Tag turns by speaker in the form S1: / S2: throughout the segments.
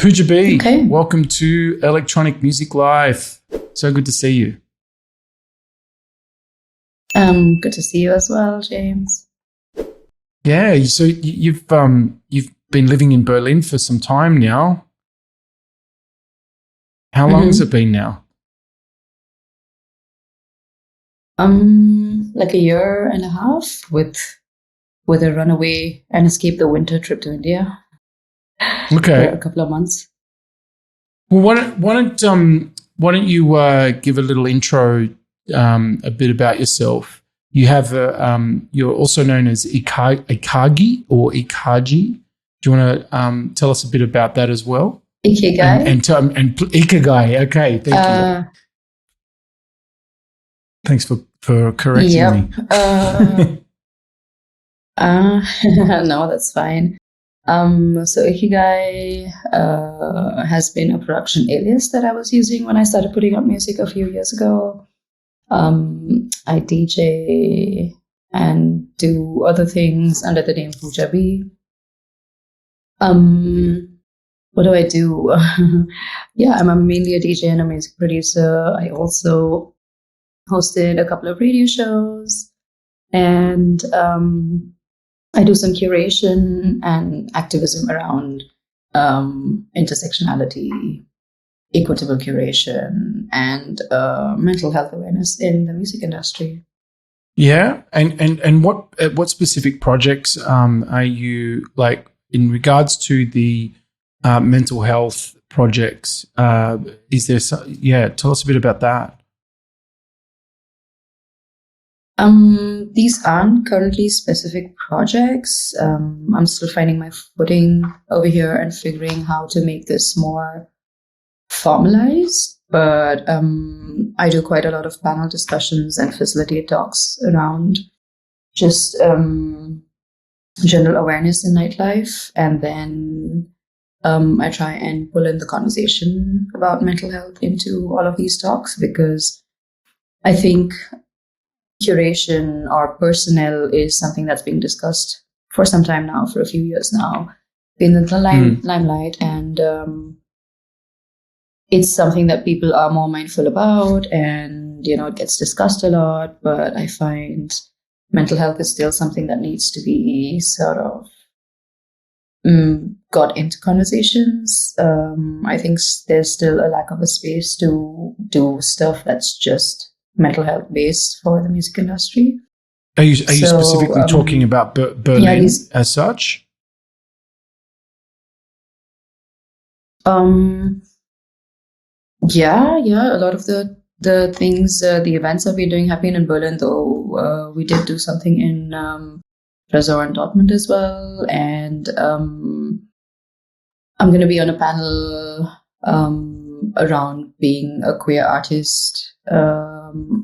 S1: Pooja B,
S2: Okay.
S1: welcome to Electronic Music Live. So good to see you.
S2: Good to see you as well, James.
S1: Yeah, so you've been living in Berlin for some time now. How long has it been now?
S2: Like a year and a half with a runaway and escape the winter trip to India
S1: Okay.
S2: for a couple of months.
S1: Well, why don't you give a little intro, a bit about yourself? You have you're also known as Ikagi or Ikaji. Do you want to tell us a bit about that as well?
S2: Ikigai.
S1: And Ikigai. Okay, thank you. Thanks for correcting me.
S2: No, that's fine. So Ikigai has been a production alias that I was using when I started putting out music a few years ago. I DJ and do other things under the name Pooja B. What do I do? Yeah, I'm mainly a DJ and a music producer. I also hosted a couple of radio shows, and I do some curation and activism around intersectionality, equitable curation, and mental health awareness in the music industry.
S1: Yeah, and what specific projects are you like in regards to the mental health projects? Is there tell us a bit about that.
S2: These aren't currently specific projects. I'm still finding my footing over here and figuring how to make this more formalized. But I do quite a lot of panel discussions and facilitate talks around just general awareness in nightlife. And then I try and pull in the conversation about mental health into all of these talks, because I think curation or personnel is something that's being discussed for some time now, for a few years now, in the limelight, and it's something that people are more mindful about, and it gets discussed a lot. But I find mental health is still something that needs to be sort of got into conversations. I think there's still a lack of a space to do stuff that's just mental health based for the music industry.
S1: Are you specifically talking about Berlin as such?
S2: Yeah. A lot of the things, the events that we're doing have been in Berlin, though we did do something in Dresden and Dortmund as well. And I'm going to be on a panel around being a queer artist,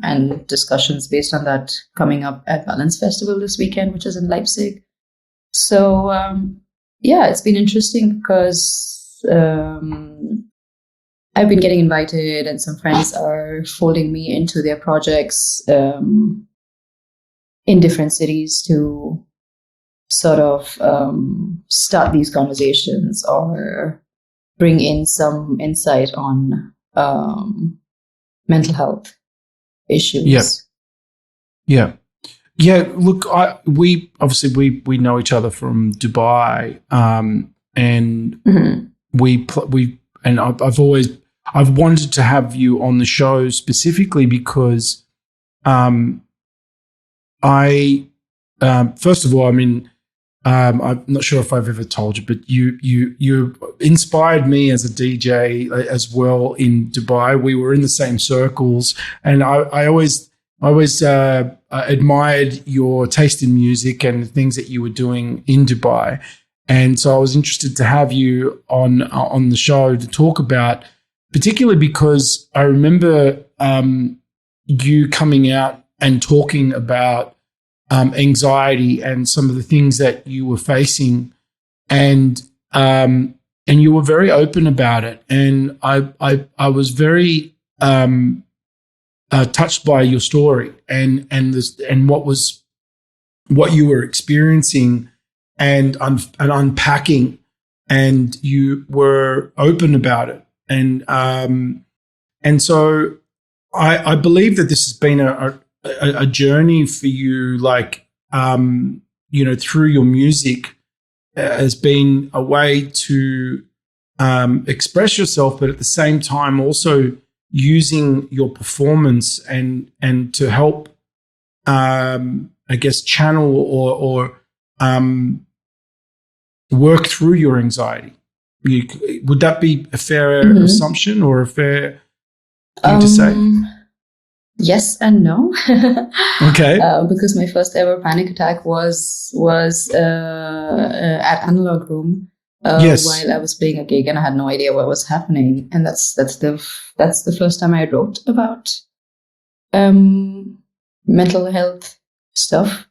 S2: and discussions based on that coming up at Balance Festival this weekend, which is in Leipzig. So it's been interesting because I've been getting invited, and some friends are folding me into their projects in different cities to sort of start these conversations or bring in some insight on mental health issues.
S1: Yeah. Look, we obviously we know each other from Dubai, and I've wanted to have you on the show specifically because first of all, I'm not sure if I've ever told you, but you inspired me as a DJ as well in Dubai. We were in the same circles, and I always admired your taste in music and the things that you were doing in Dubai. And so I was interested to have you on the show to talk about, particularly because I remember you coming out and talking about anxiety and some of the things that you were facing, and you were very open about it. And I was very touched by your story and what you were experiencing and unpacking and you were open about it. And so I believe that this has been a journey for you, like, through your music, has been a way to express yourself, but at the same time also using your performance and to help, I guess, channel or work through your anxiety. Would that be a fair assumption or a fair thing to say?
S2: Yes and no.
S1: Okay.
S2: Because my first ever panic attack was at Analog Room.
S1: Yes.
S2: While I was playing a gig and I had no idea what was happening, and that's the first time I wrote about mental health stuff.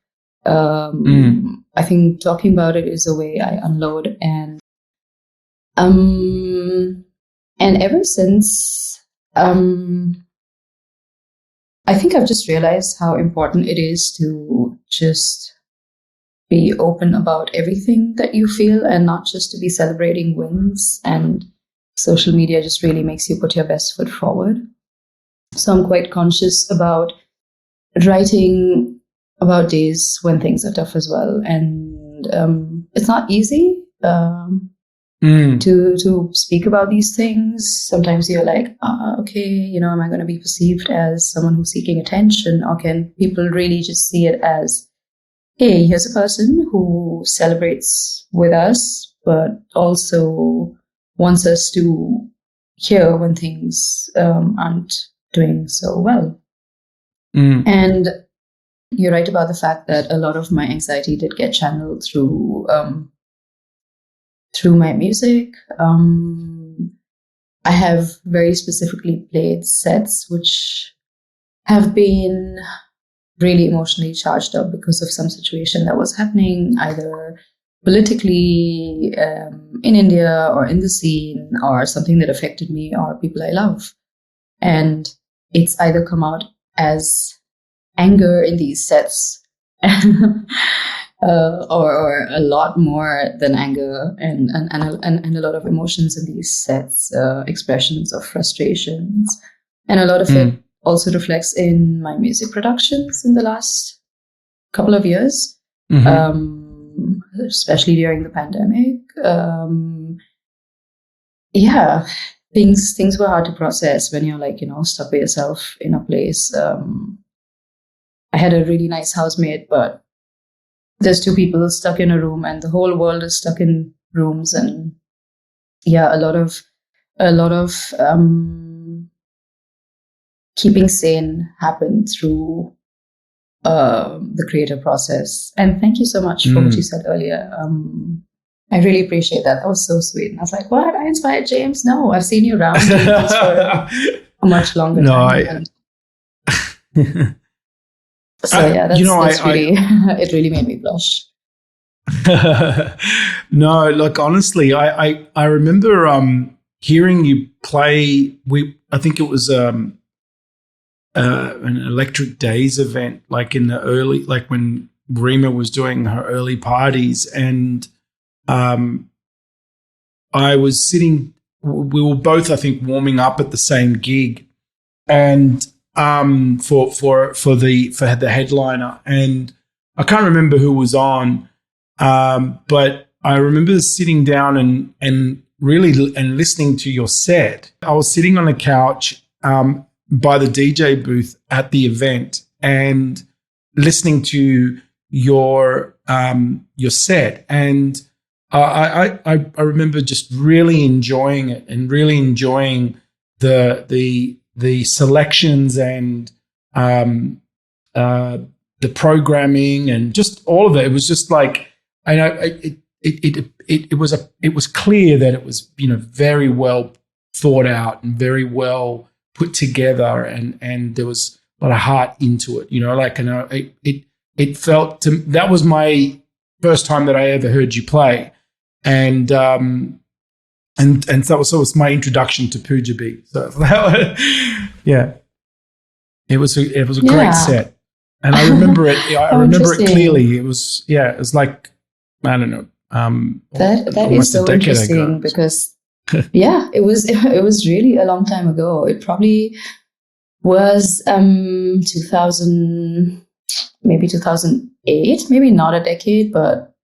S2: I think talking about it is a way I unload, and ever since, I think I've just realized how important it is to just be open about everything that you feel and not just to be celebrating wins. And social media just really makes you put your best foot forward. So I'm quite conscious about writing about days when things are tough as well. And it's not easy to speak about these things. Sometimes you're like, okay, am I going to be perceived as someone who's seeking attention? Or can people really just see it as, hey, here's a person who celebrates with us, but also wants us to hear when things aren't doing so well. And you're right about the fact that a lot of my anxiety did get channeled through my music. I have very specifically played sets which have been really emotionally charged up because of some situation that was happening, either politically in India or in the scene, or something that affected me or people I love. And it's either come out as anger in these sets or a lot more than anger and a lot of emotions in these sets, expressions of frustrations. And a lot of it also reflects in my music productions in the last couple of years, especially during the pandemic. Things were hard to process when you're like, stuck by yourself in a place. I had a really nice housemate, but there's two people stuck in a room and the whole world is stuck in rooms. And a lot of keeping sane happened through the creative process. And thank you so much for what you said earlier. I really appreciate that. That was so sweet. And I was like, what? I inspired James? No, I've seen you around doing this for a much longer time. It really made me blush.
S1: No, like, honestly, I remember hearing you play. I think it was an Electric Days event, like in the early, like when Rima was doing her early parties, and I was sitting. We were both, I think, warming up at the same gig, and for the headliner, and I can't remember who was on, but I remember sitting down and really listening to your set. I was sitting on a couch by the DJ booth at the event and listening to your set, and I remember just really enjoying it and really enjoying the selections and the programming and just all of it. It was just like, I know it was clear that it was, very well thought out and very well put together, and there was a lot of heart into it. It felt that was my first time that I ever heard you play, and so it was my introduction to Pooja B. So it was a great set, and I remember it. I remember it clearly. It was like, I don't know,
S2: That is
S1: almost a
S2: so
S1: decade
S2: interesting
S1: ago.
S2: because it was really a long time ago. It probably was 2000, maybe 2008, maybe not a decade, but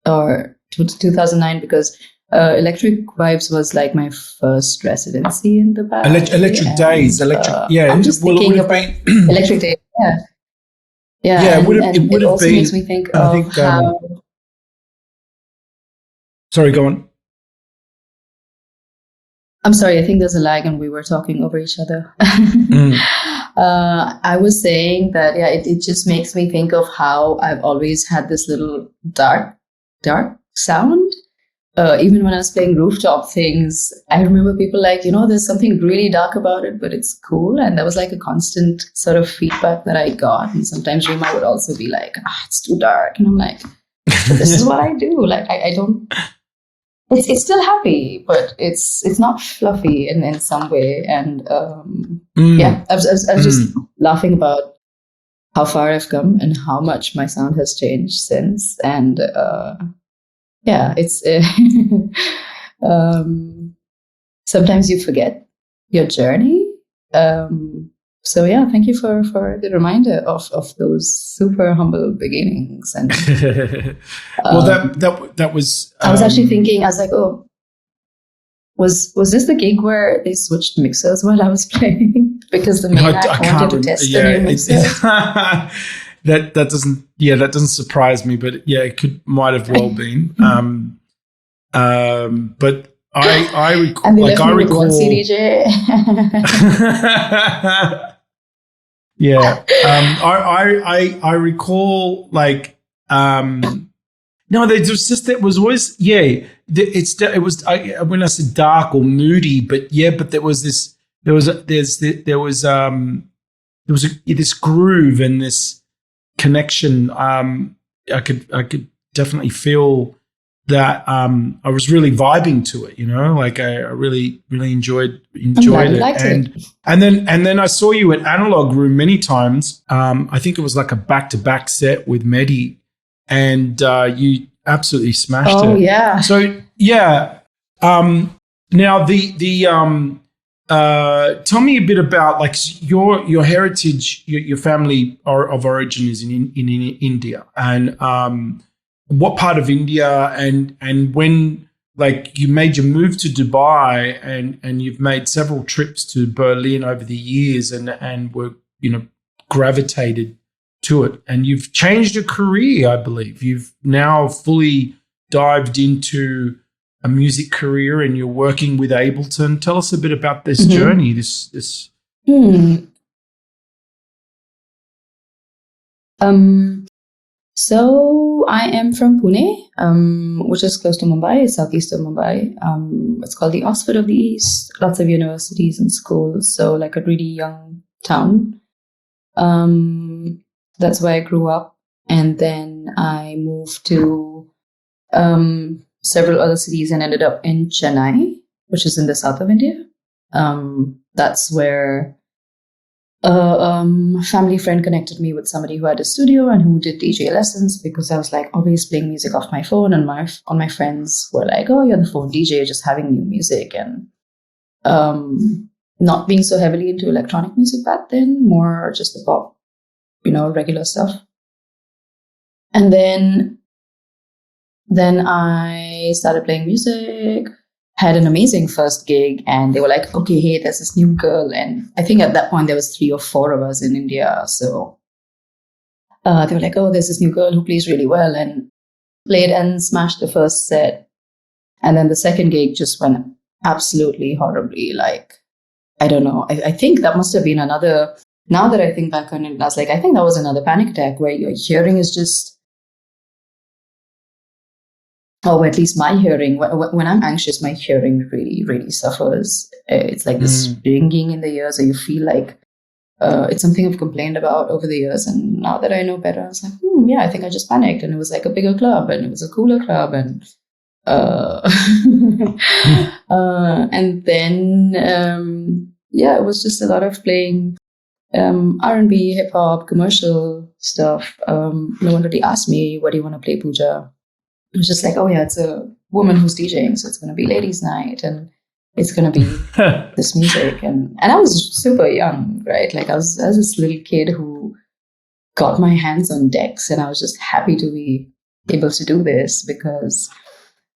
S2: or 2009, because Electric Vibes was like my first residency in the Bay.
S1: Electric Days,
S2: I'm just
S1: well, it
S2: thinking
S1: would have
S2: about
S1: been.
S2: Electric Days. Yeah,
S1: Yeah, it
S2: and
S1: would
S2: it
S1: have
S2: also
S1: been.
S2: makes me think
S1: I
S2: of
S1: think.
S2: how.
S1: Sorry, go on.
S2: I'm sorry, I think there's a lag and we were talking over each other. I was saying that, it just makes me think of how I've always had this little dark sound. Even when I was playing rooftop things, I remember people like, there's something really dark about it, but it's cool. And that was like a constant sort of feedback that I got. And sometimes Rima would also be like, it's too dark. And I'm like, but this is what I do. Like, I don't. It's still happy, but it's not fluffy in some way. And I was just laughing about how far I've come and how much my sound has changed since. And it's sometimes you forget your journey. So thank you for the reminder of those super humble beginnings. And
S1: well, that was.
S2: I was actually thinking. I was like, oh, was this the gig where they switched mixers while I was playing? Because the main act wanted to test the new mixer.
S1: That doesn't surprise me, but it might have well been. But I recall,
S2: and they left me with one CDJ.
S1: Yeah. I recall like no, there was just it was always it was when I said dark or moody, but there was this this groove and this connection. I could definitely feel that I was really vibing to it, like I really enjoyed it. And then I saw you at Analog Room many times. I think it was like a back-to-back set with Mehdi, and you absolutely smashed it.
S2: Oh yeah.
S1: So now tell me a bit about like your heritage. Your family of origin is in India, and what part of India, and when like you made your move to Dubai, and you've made several trips to Berlin over the years, and were gravitated to it, and you've changed your career. I believe you've now fully dived into a music career, and you're working with Abelton. Tell us a bit about this journey.
S2: So I am from Pune, which is close to Mumbai, southeast of Mumbai. It's called the Oxford of the East. Lots of universities and schools, so like a really young town. That's where I grew up, and then I moved to several other cities and ended up in Chennai, which is in the south of India. That's where a family friend connected me with somebody who had a studio and who did DJ lessons, because I was like always playing music off my phone, and my friends were like, "Oh, you're the phone DJ, just having new music," and not being so heavily into electronic music back then, more just the pop, regular stuff. And then I started playing music, had an amazing first gig, and they were like, okay, hey, there's this new girl. And I think at that point there was 3 or 4 of us in India. So they were like, oh, there's this new girl who plays really well, and played and smashed the first set. And then the second gig just went absolutely horribly. Like, I don't know. I think that must have been another, now that I think back on it, I was like, I think that was another panic attack where your hearing is just, or at least my hearing, when I'm anxious, my hearing really, really suffers. It's like this ringing in the ears, or you feel like it's something I've complained about over the years. And now that I know better, I was like, I think I just panicked. And it was like a bigger club, and it was a cooler club. And and then, it was just a lot of playing R&B, hip-hop, commercial stuff. No one really asked me, what do you want to play, Pooja? it was just like, oh yeah, it's a woman who's DJing, so it's going to be ladies' night, and it's going to be this music. And I was super young, right? Like I was this little kid who got my hands on decks, and I was just happy to be able to do this because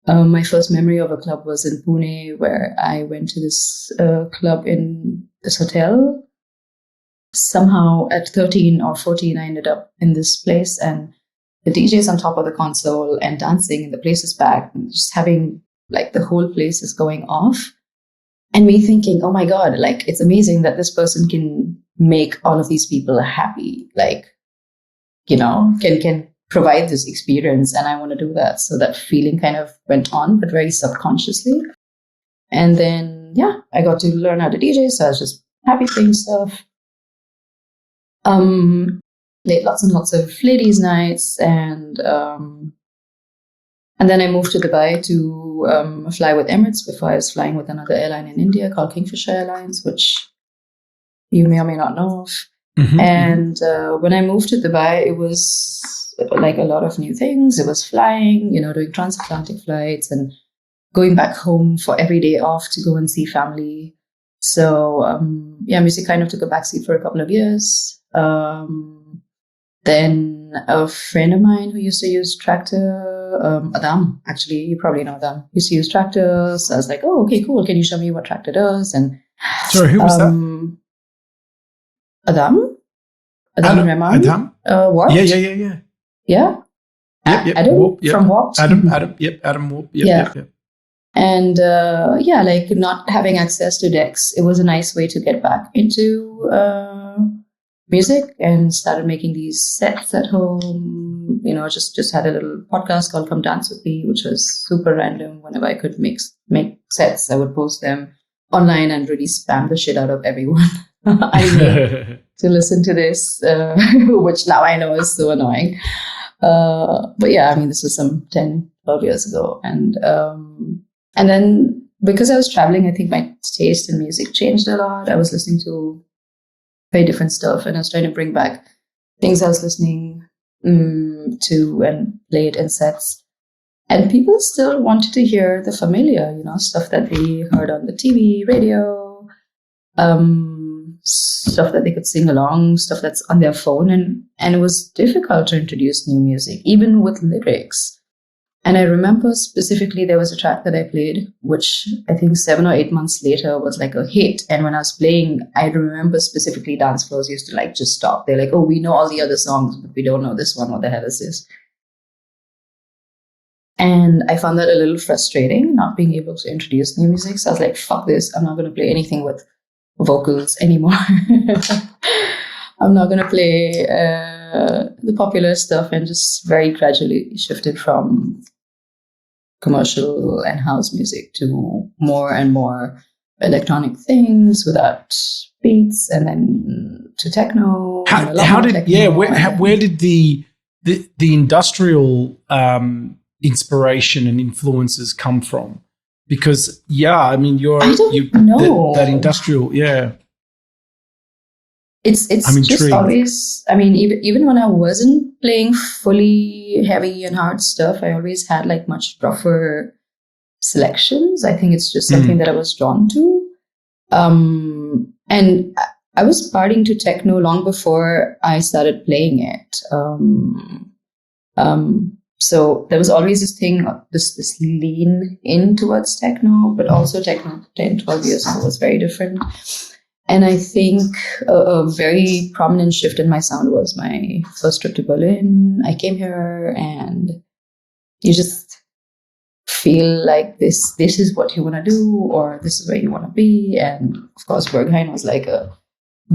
S2: my first memory of a club was in Pune, where I went to this club in this hotel. Somehow at 13 or 14, I ended up in this place, and the DJ's on top of the console and dancing, and the place is packed, and just having like the whole place is going off. And me thinking, oh my God, like it's amazing that this person can make all of these people happy. Like, can provide this experience, and I want to do that. So that feeling kind of went on, but very subconsciously. And then, I got to learn how to DJ. So I was just happy playing stuff. Played lots and lots of ladies' nights, and then I moved to Dubai to fly with Emirates before I was flying with another airline in India called Kingfisher Airlines, which you may or may not know of. Mm-hmm. And when I moved to Dubai, it was like a lot of new things. It was flying, doing transatlantic flights and going back home for every day off to go and see family. So, music kind of took a backseat for a couple of years. Then a friend of mine who used to use Tractor, Adam, actually, you probably know Adam, used to use Tractor. So I was like, oh, okay, cool. Can you show me what Tractor does? And
S1: sorry, who was that?
S2: Adam Rahman.
S1: Adam?
S2: Warped?
S1: Yeah.
S2: Yeah?
S1: Yep.
S2: Adam
S1: Warp, yep.
S2: from Warped?
S1: Adam Warp. Yep.
S2: And like not having access to decks, it was a nice way to get back into music, and started making these sets at home. Just had a little podcast called Come Dance With Me, which was super random. Whenever I could make sets, I would post them online and really spam the shit out of everyone I knew to listen to this, which now I know is so annoying. But this was some 10, 12 years ago. And then because I was traveling, I think my taste in music changed a lot. I was listening to very different stuff, and I was trying to bring back things I was listening to and play it in sets. And people still wanted to hear the familiar, stuff that they heard on the TV, radio, stuff that they could sing along, stuff that's on their phone. And it was difficult to introduce new music, even with lyrics. And I remember specifically there was a track that I played, which I think 7 or 8 months later was like a hit. And when I was playing, I remember specifically dance floors used to like just stop. They're like, oh, we know all the other songs, but we don't know this one. What the hell is this? And I found that a little frustrating, not being able to introduce new music. So I was like, fuck this. I'm not going to play anything with vocals anymore. I'm not going to play the popular stuff, and just very gradually shifted from commercial and house music to more and more electronic things without beats, and then to techno.
S1: Where did the industrial inspiration and influences come from? Because I don't
S2: know
S1: that industrial,
S2: It's just always, even when I wasn't playing fully heavy and hard stuff, I always had like much rougher selections. I think it's just something that I was drawn to. And I was partying to techno long before I started playing it. So there was always this thing, this lean in towards techno, but also techno 10, 12 years ago was very different. And I think a very prominent shift in my sound was my first trip to Berlin. I came here, and you just feel like this is what you want to do, or this is where you want to be. And of course, Berghain was like a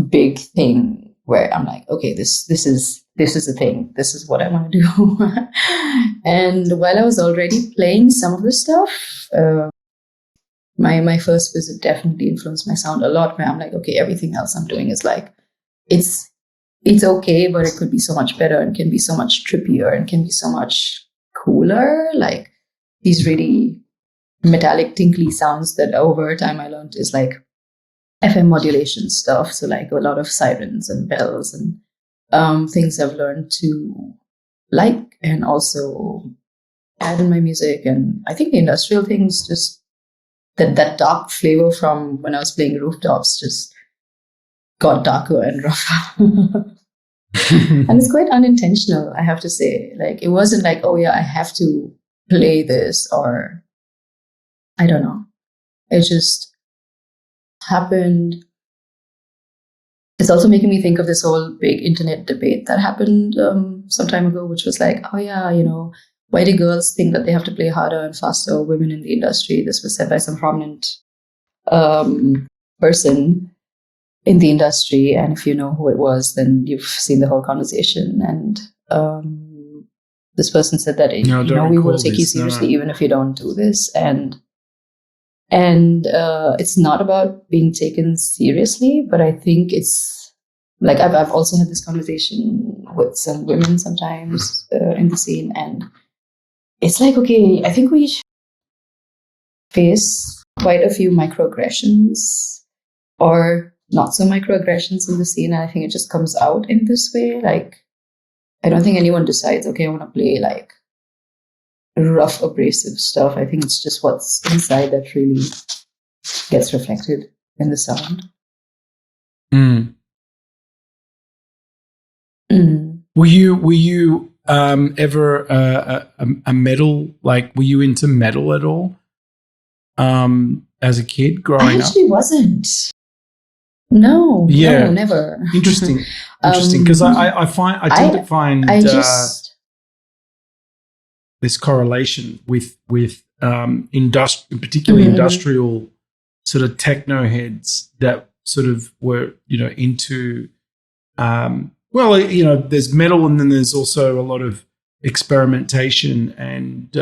S2: big thing where I'm like, okay, this is the thing. This is what I want to do. And while I was already playing some of the stuff, my first visit definitely influenced my sound a lot, where I'm like, okay, everything else I'm doing is like, it's okay, but it could be so much better, and can be so much trippier, and can be so much cooler. Like these really metallic, tinkly sounds that over time I learned is like FM modulation stuff. So like a lot of sirens and bells and things I've learned to like, and also add in my music. And I think the industrial things, just that dark flavor from when I was playing Rooftops, just got darker and rougher. And it's quite unintentional, I have to say. Like, it wasn't like, oh yeah, I have to play this, or I don't know. It just happened. It's also making me think of this whole big internet debate that happened some time ago, which was like, oh yeah, why do girls think that they have to play harder and faster, women in the industry? This was said by some prominent person in the industry. And if you know who it was, then you've seen the whole conversation. And this person said that, we will take you seriously even if you don't do this. And it's not about being taken seriously, but I think it's like I've also had this conversation with some women sometimes in the scene, and it's like, okay, I think we face quite a few microaggressions or not so microaggressions in the scene, and I think it just comes out in this way. Like, I don't think anyone decides, okay, I want to play like rough, abrasive stuff. I think it's just what's inside that really gets reflected in the sound.
S1: Were you ever a metal? Like, were you into metal at all? As a kid growing up?
S2: I actually wasn't. No, never.
S1: Interesting, because I tend to find this correlation with particularly industrial sort of techno heads that sort of were into there's metal, and then there's also a lot of experimentation, and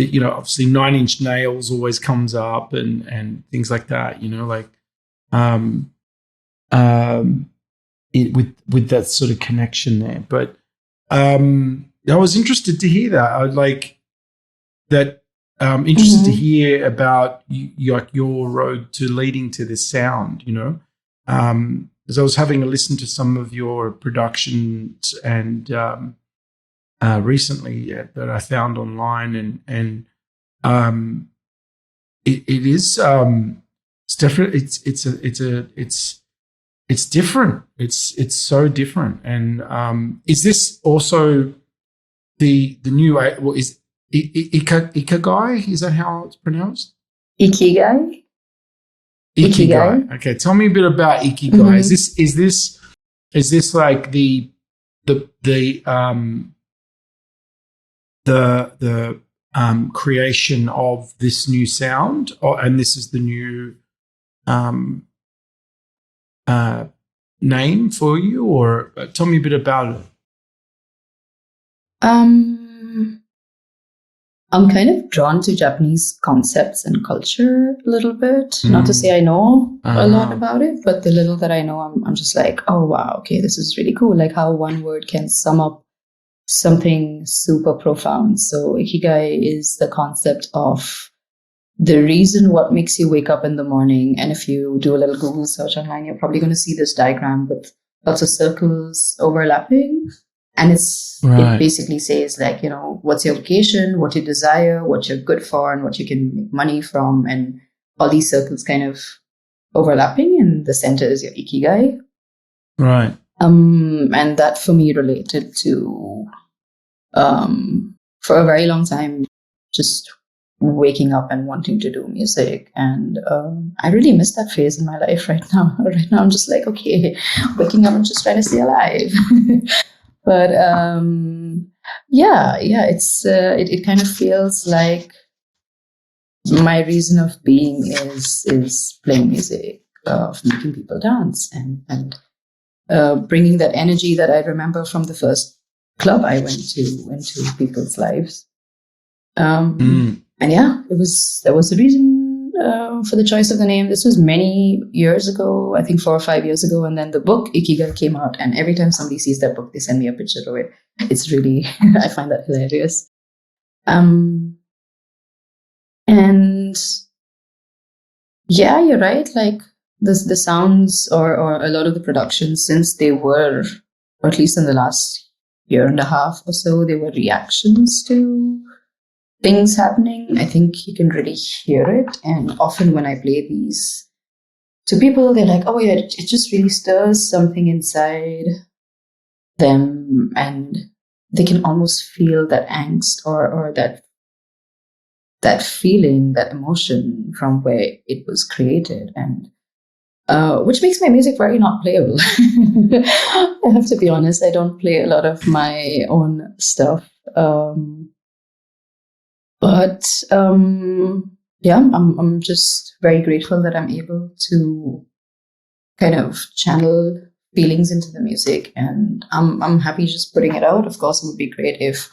S1: obviously 9 Inch Nails always comes up, and things like that, with that sort of connection there. But I was interested to hear that. I'd like that. Interested to hear about your road to leading to this sound. As I was having a listen to some of your productions and recently that I found online, and it is it's different. It's different. It's so different. And is this also the new? Is Ikigai? Is that how it's pronounced?
S2: Ikigai.
S1: Ikigai. Okay, tell me a bit about Ikigai. Is this like the creation of this new sound, and this is the new name for you, or tell me a bit about it?
S2: I'm kind of drawn to Japanese concepts and culture a little bit. Not to say I know a lot about it, but the little that I know, I'm just like, oh wow, okay, this is really cool. Like how one word can sum up something super profound. So Ikigai is the concept of the reason what makes you wake up in the morning. And if you do a little Google search online, you're probably going to see this diagram with lots of circles overlapping. And it basically says like, what's your vocation, what you desire, what you're good for, and what you can make money from. And all these circles kind of overlapping, and the center is your Ikigai.
S1: Right.
S2: And that for me related to, for a very long time, just waking up and wanting to do music. And I really miss that phase in my life right now. Right now I'm just like, okay, waking up and just trying to stay alive. But it's it kind of feels like my reason of being is playing music, of making people dance, and bringing that energy that I remember from the first club I went to into people's lives. And yeah, that was the reason for the choice of the name. This was many years ago, I think 4 or 5 years ago. And then the book Ikigai came out, and every time somebody sees that book, they send me a picture of it. It's really, I find that hilarious. And yeah, you're right. Like the sounds or a lot of the productions, since they were, or at least in the last year and a half or so, they were reactions to things happening. I think you can really hear it. And often when I play these to people, they're like, oh yeah, it just really stirs something inside them, and they can almost feel that angst or that feeling, that emotion from where it was created, and which makes my music very not playable. I have to be honest, I don't play a lot of my own stuff. But yeah, I'm just very grateful that I'm able to kind of channel feelings into the music, and I'm happy just putting it out. Of course, it would be great if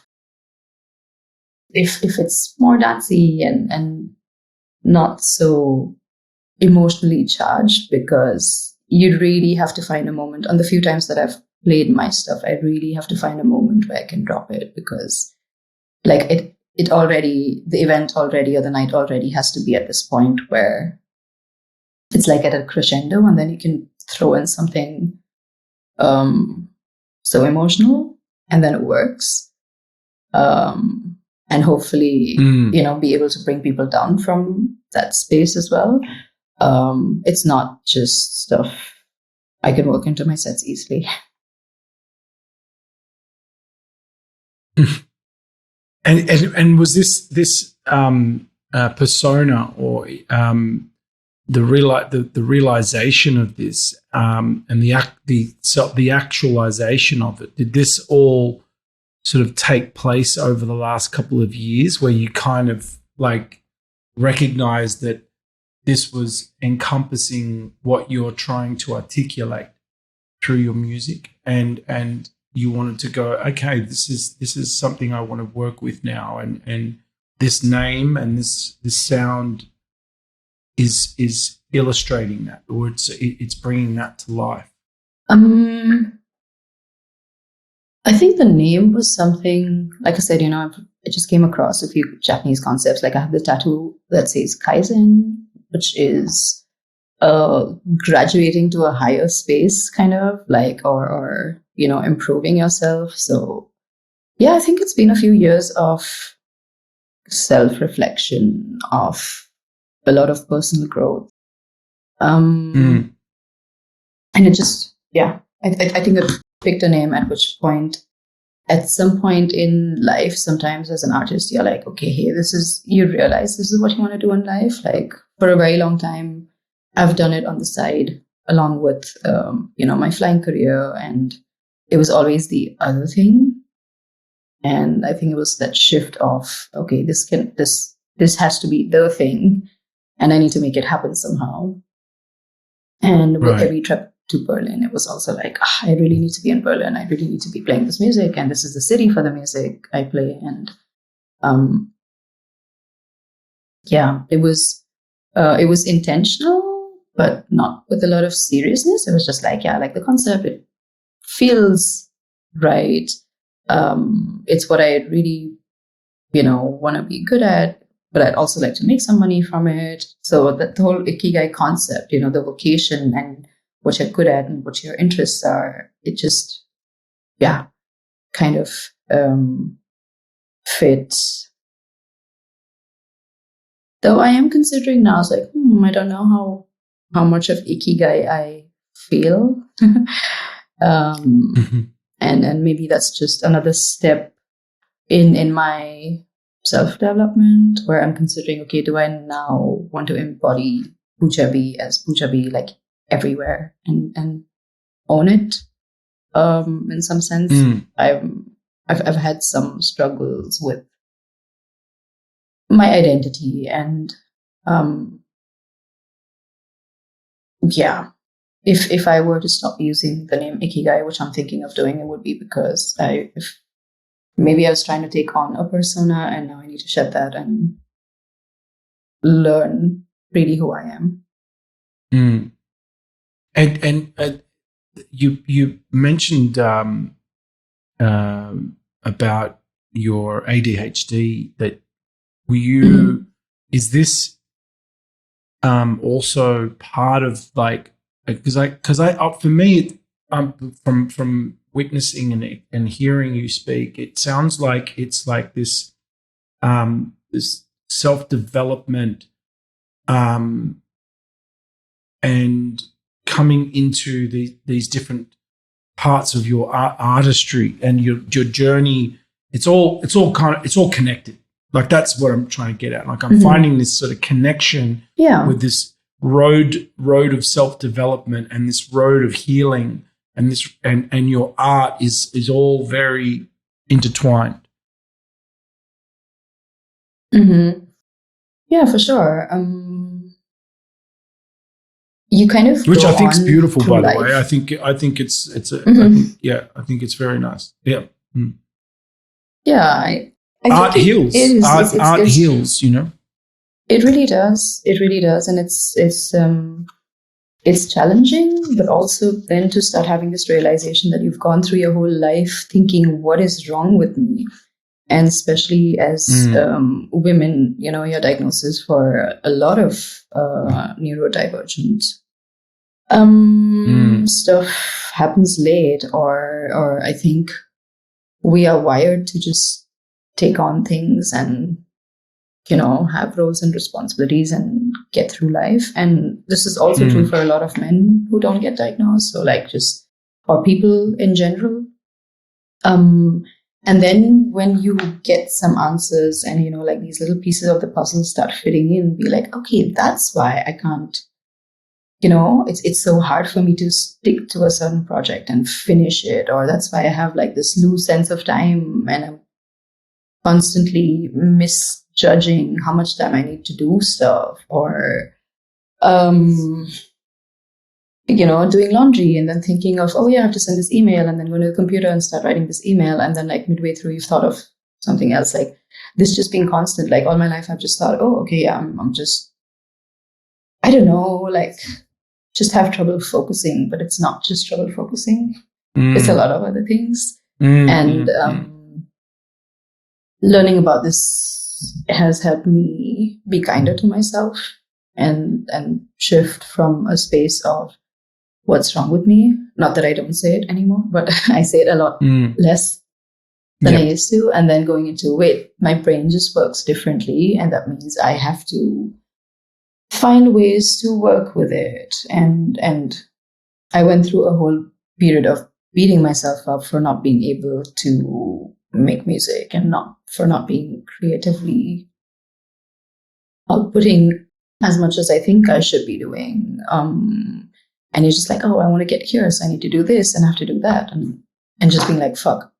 S2: it's more dancey and not so emotionally charged, because you really have to find a moment. On the few times that I've played my stuff, I really have to find a moment where I can drop it, because like it already, the event already or the night already has to be at this point where it's like at a crescendo, and then you can throw in something so emotional, and then it works. And hopefully, be able to bring people down from that space as well. It's not just stuff I can work into my sets easily.
S1: And was this persona, or the realization of this, and the actualization of it, did this all sort of take place over the last couple of years, where you kind of like recognized that this was encompassing what you're trying to articulate through your music, and you wanted to go, okay, this is something I want to work with now, and this name and this sound is illustrating that, or it's bringing that to life?
S2: I think the name was something, like I said, I just came across a few Japanese concepts. Like I have the tattoo that says Kaizen, which is graduating to a higher space, kind of like, or improving yourself. So yeah, I think it's been a few years of self-reflection, of a lot of personal growth. And it just, yeah, I think I picked a name at some point in life, sometimes as an artist, you're like, okay, hey, you realize this is what you want to do in life. Like for a very long time, I've done it on the side along with, my flying career, and it was always the other thing. And I think it was that shift of, okay, this has to be the thing, and I need to make it happen somehow. And with every trip to Berlin, it was also like, I really need to be in Berlin. I really need to be playing this music, and this is the city for the music I play. And it was intentional, but not with a lot of seriousness. It was just like, I like the concept. It feels right. It's what I really, want to be good at, but I'd also like to make some money from it. So the whole Ikigai concept, the vocation and what you're good at and what your interests are, it just, kind of fits. Though I am considering now, it's like, I don't know how much of Ikigai I feel. And maybe that's just another step in my self-development, where I'm considering, okay, do I now want to embody Pooja B as Pooja B, like everywhere, and own it? In some sense, I've had some struggles with my identity, and if I were to stop using the name Ikigai, which I'm thinking of doing, it would be because maybe I was trying to take on a persona, and now I need to shed that and learn really who I am.
S1: And you mentioned about your ADHD. That is this also part of, like, because I for me, from witnessing and hearing you speak, it sounds like it's like this this self-development and coming into these different parts of your artistry and your journey. It's all connected. Like that's what I'm trying to get at. Like I'm finding this sort of connection with this road of self-development and this road of healing, and this and your art is all very intertwined.
S2: Yeah, for sure. You kind of
S1: which I think is beautiful, by
S2: life.
S1: the way. I think it's I think it's very nice. Yeah.
S2: Yeah, I
S1: art heals. Art heals. You know.
S2: It really does. It really does, and it's challenging, but also then to start having this realization that you've gone through your whole life thinking, "What is wrong with me?" And especially as women, you know, your diagnosis for a lot of neurodivergent stuff happens late, or I think we are wired to just take on things and, you know, have roles and responsibilities and get through life. And this is also true for a lot of men who don't get diagnosed. So like just, or people in general. And then when you get some answers and, you know, like these little pieces of the puzzle start fitting in, be like, okay, that's why I can't, you know, it's so hard for me to stick to a certain project and finish it. Or that's why I have like this loose sense of time and I'm constantly misjudging how much time I need to do stuff, or, you know, doing laundry and then thinking of, oh yeah, I have to send this email, and then go to the computer and start writing this email. And then like midway through, you've thought of something else. Like this just being constant, like all my life, I've just thought, oh, okay, yeah, I'm just, I don't know, like just have trouble focusing, but it's not just trouble focusing. It's a lot of other things. And learning about this has helped me be kinder to myself and shift from a space of what's wrong with me. Not that I don't say it anymore, but I say it a lot less than I used to. And then going into, wait, my brain just works differently. And that means I have to find ways to work with it. And I went through a whole period of beating myself up for not being able to make music and for not being creatively outputting as much as I think I should be doing. And you're just like, oh, I want to get here, so I need to do this and I have to do that. And just being like, fuck,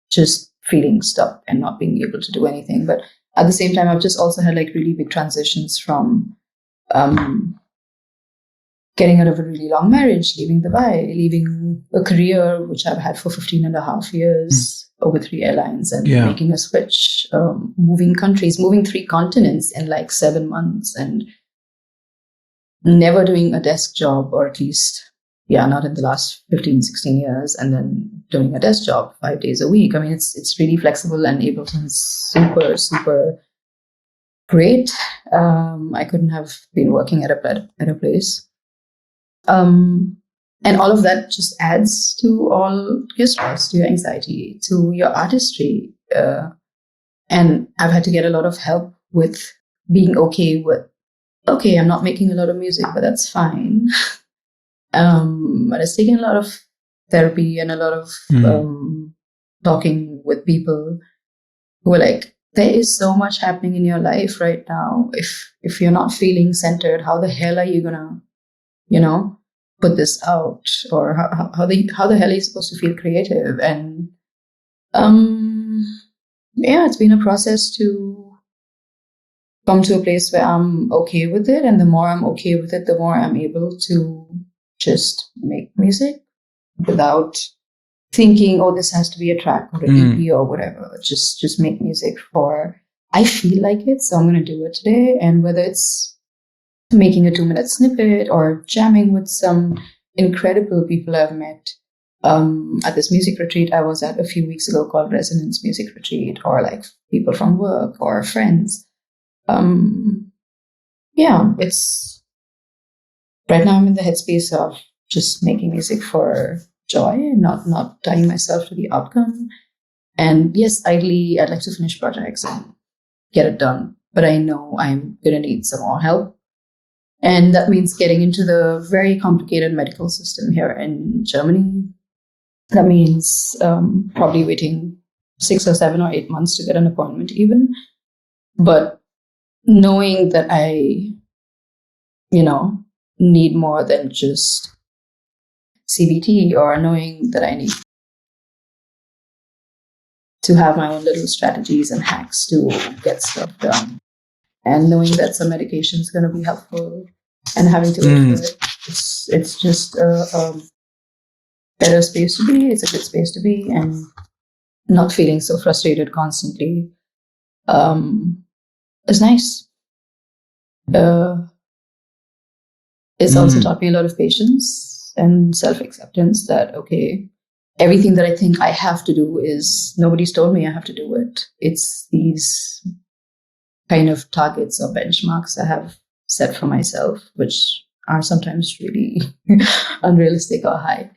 S2: just feeling stuck and not being able to do anything. But at the same time, I've just also had like really big transitions from getting out of a really long marriage, leaving Dubai, leaving a career which I've had for 15 and a half years, over 3 airlines, and making a switch, moving countries, moving 3 continents in like 7 months, and never doing a desk job, or at least, not in the last 15, 16 years, and then doing a desk job 5 days a week. I mean, it's really flexible, and Abelton's super, super great. I couldn't have been working at a better place. And all of that just adds to all your stress, to your anxiety, to your artistry. And I've had to get a lot of help with being okay with, okay, I'm not making a lot of music, but that's fine. But it's taken a lot of therapy and a lot of talking with people who are like, there is so much happening in your life right now. If you're not feeling centered, how the hell are you gonna, put this out? Or how the hell are you supposed to feel creative? And it's been a process to come to a place where I'm okay with it. And the more I'm okay with it, the more I'm able to just make music without thinking, oh, this has to be a track or an EP or whatever. Just make music for, I feel like it, so I'm going to do it today. And whether it's making a 2-minute snippet or jamming with some incredible people I've met at this music retreat I was at a few weeks ago called Resonance Music Retreat, or like people from work or friends. It's right now I'm in the headspace of just making music for joy and not tying myself to the outcome. And yes, ideally, I'd like to finish projects and get it done, but I know I'm going to need some more help. And that means getting into the very complicated medical system here in Germany. That means probably waiting 6 or 7 or 8 months to get an appointment even. But knowing that I, need more than just CBT, or knowing that I need to have my own little strategies and hacks to get stuff done, and knowing that some medication is going to be helpful, and having to wait for it. It's just a better space to be. It's a good space to be, and not feeling so frustrated constantly is nice. It's also taught me a lot of patience and self-acceptance that, okay, everything that I think I have to do is, nobody's told me I have to do it. It's these kind of targets or benchmarks I have set for myself, which are sometimes really unrealistic or high.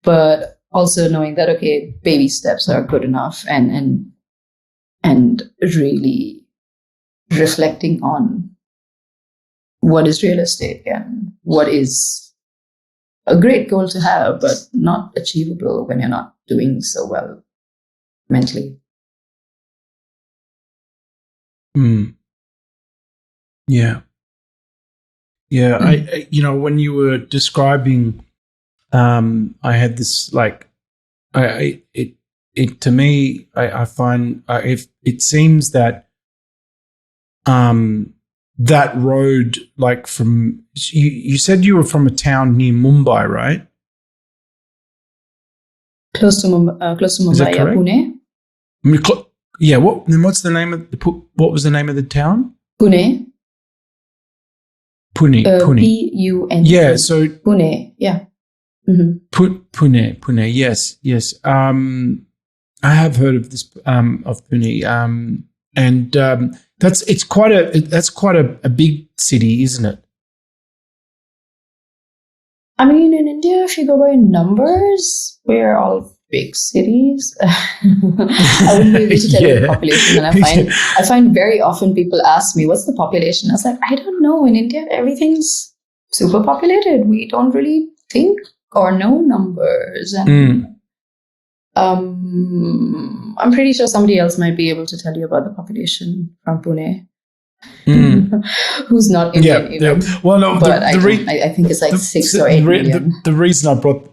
S2: But also knowing that, okay, baby steps are good enough, and really reflecting on what is realistic and what is a great goal to have, but not achievable when you're not doing so well mentally.
S1: Yeah. I when you were describing, I had this to me, I find if it seems that that road, like from you said you were from a town near Mumbai, right?
S2: Close to Mumbai, yeah,
S1: Pune. Yeah. What's the name of what was the name of the town?
S2: Pune.
S1: Pune.
S2: Pune.
S1: Yeah. So
S2: Pune. Yeah.
S1: Pune. Yes. I have heard of this of Pune. And that's quite a big city, isn't it?
S2: I mean, in India, if you go by numbers, we're all big cities. I wouldn't be able to tell you the population, and I find very often people ask me, "What's the population?" I was like, I don't know. In India, everything's super populated. We don't really think or know numbers, and I'm pretty sure somebody else might be able to tell you about the population from Pune, who's not Indian even.
S1: Yeah. Well, no,
S2: but I think it's like 6 or 8 million.
S1: The reason I brought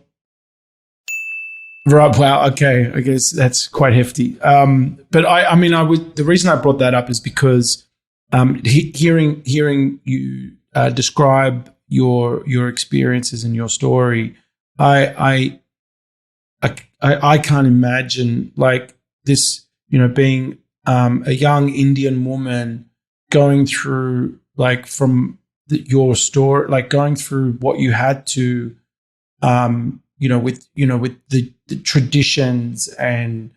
S1: right, wow, okay, I guess that's quite hefty. But the reason I brought that up is because hearing you describe your experiences and your story, I can't imagine like this, being a young Indian woman going through like from your story, like going through what you had to, with the traditions and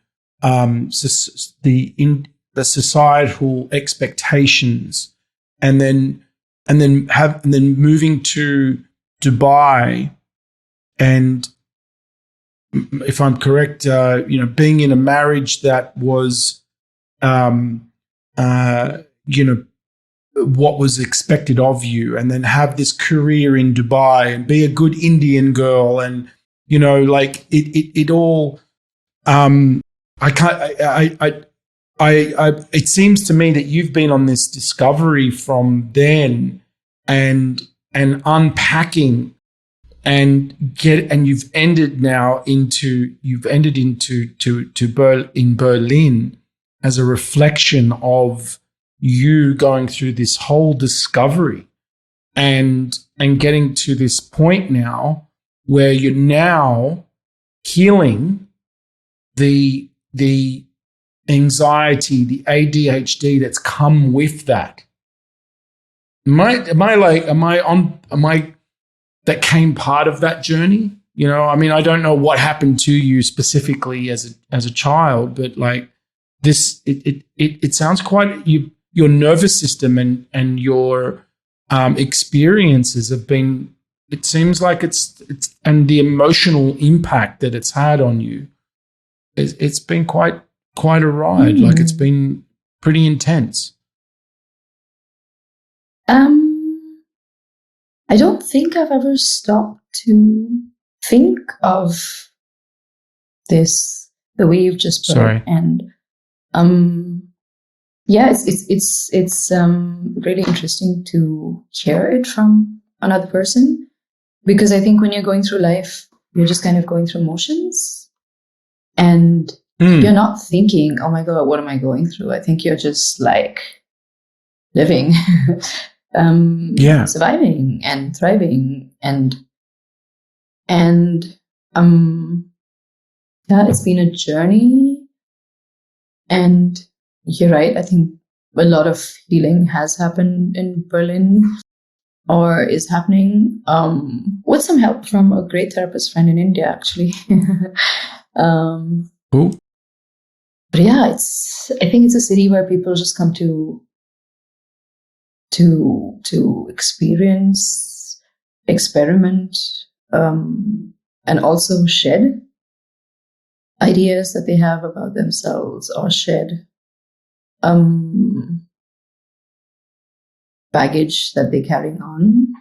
S1: the societal expectations, and then moving to Dubai, and if I'm correct, being in a marriage that was, what was expected of you, and then have this career in Dubai and be a good Indian girl, and like it all. It seems to me that you've been on this discovery from then, and unpacking. And you've ended in Berlin as a reflection of you going through this whole discovery, and getting to this point now where you're now healing the anxiety, the ADHD that's come with that. That came part of that journey? I don't know what happened to you specifically as a child, but like this, it sounds quite, your nervous system and your experiences have been it seems like it's and the emotional impact that it's had on you, it's been quite a ride. Like it's been pretty intense.
S2: I don't think I've ever stopped to think of this the way you've just put it. And yeah, it's really interesting to hear it from another person, because I think when you're going through life, you're just kind of going through motions, and you're not thinking, oh my God, what am I going through? I think you're just like living, surviving and thriving, and yeah, it's been a journey. And you're right, I think a lot of healing has happened in Berlin, or is happening, with some help from a great therapist friend in India, actually.
S1: Cool.
S2: But yeah, I think it's a city where people just come to experience, experiment, and also shed ideas that they have about themselves, or shed baggage that they carry on.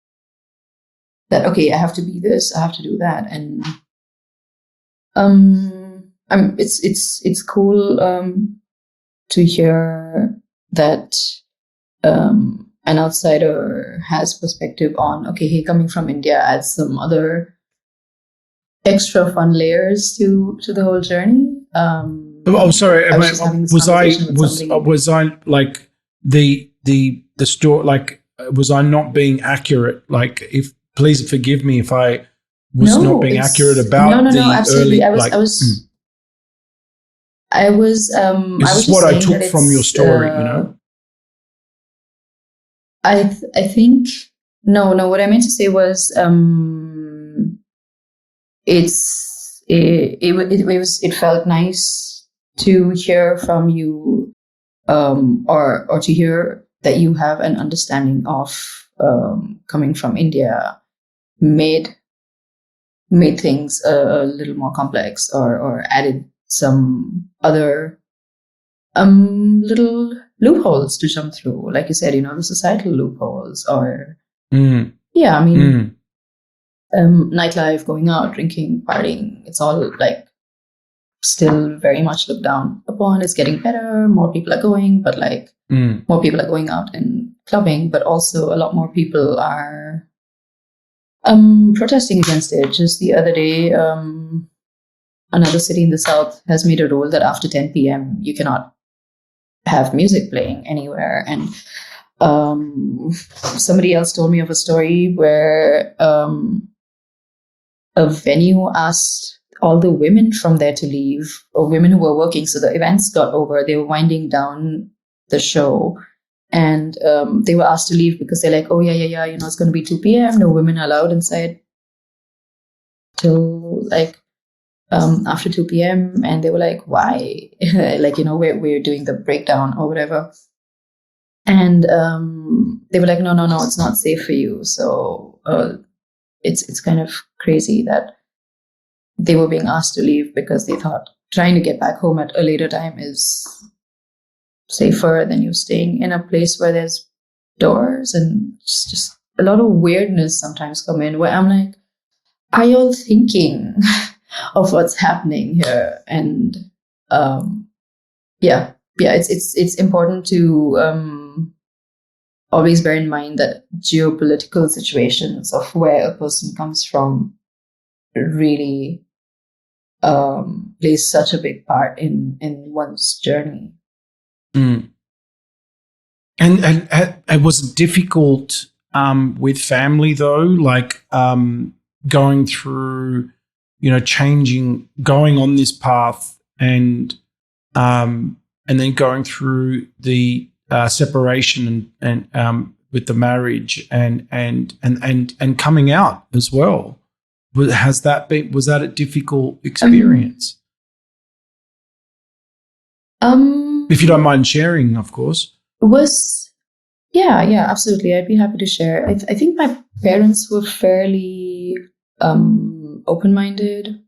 S2: That, okay, I have to be this, I have to do that, and it's cool to hear that an outsider has perspective on, okay, hey, coming from India adds some other extra fun layers to the whole journey.
S1: Sorry. Was I like the story? Like, was I not being accurate? Like, if please forgive me if I was not being accurate about
S2: no, absolutely.
S1: early.
S2: I was.
S1: This is what I took from your story.
S2: I think no. What I meant to say was, it felt nice to hear from you, or to hear that you have an understanding of, coming from India made things a little more complex, or added some other little loopholes to jump through, like you said, the societal loopholes, or nightlife, going out, drinking, partying, it's all like still very much looked down upon. It's getting better, more people are going, but like more people are going out and clubbing, but also a lot more people are protesting against it. Just the other day, another city in the south has made a rule that after 10 p.m. you cannot have music playing anywhere. And somebody else told me of a story where a venue asked all the women from there to leave, or women who were working. So the events got over, they were winding down the show, and they were asked to leave because they're like, oh yeah, it's going to be 2 p.m. No women allowed inside till like after 2 p.m. And they were like, why? Like, we're doing the breakdown or whatever. And they were like, no, it's not safe for you. So it's kind of crazy that they were being asked to leave because they thought trying to get back home at a later time is safer than you staying in a place where there's doors. And just a lot of weirdness sometimes come in, where I'm like, are you all thinking of what's happening here? And it's important to always bear in mind that geopolitical situations of where a person comes from really plays such a big part in one's journey.
S1: And was it difficult with family though, like going through, changing, going on this path, and then going through the separation and with the marriage and coming out as well? Was that a difficult experience?
S2: If
S1: you don't mind sharing, of course.
S2: Was Yeah, absolutely. I'd be happy to share. I think my parents were fairly open-minded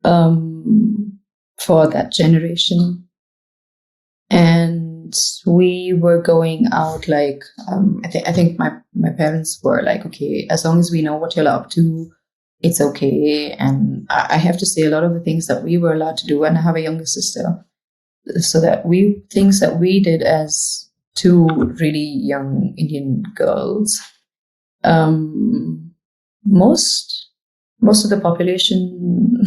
S2: for that generation. And we were going out like, I think my parents were like, okay, as long as we know what you're up to, it's okay. And I have to say a lot of the things that we were allowed to do, and I have a younger sister, so that things that we did as two really young Indian girls, most of the population